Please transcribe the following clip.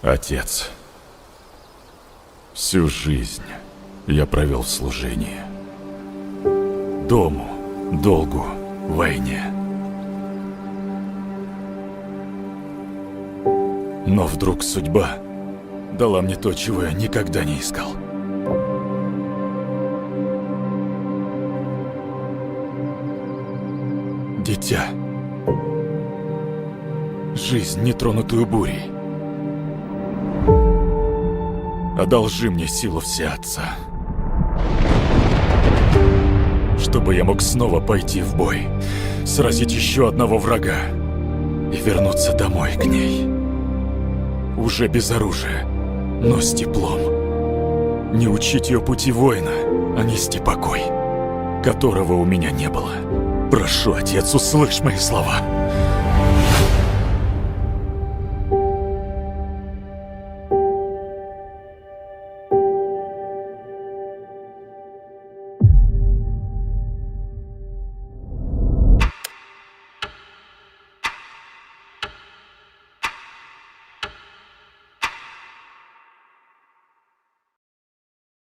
Отец, всю жизнь я провел в служении. Дому, долгу, войне. Но вдруг судьба дала мне то, чего я никогда не искал. Дитя. Жизнь, нетронутую бурей. Одолжи мне силу Всеотца, чтобы я мог снова пойти в бой, сразить еще одного врага и вернуться домой к ней. Уже без оружия, но с теплом. Не учить ее пути воина, а нести покой, которого у меня не было. Прошу, Отец, услышь мои слова.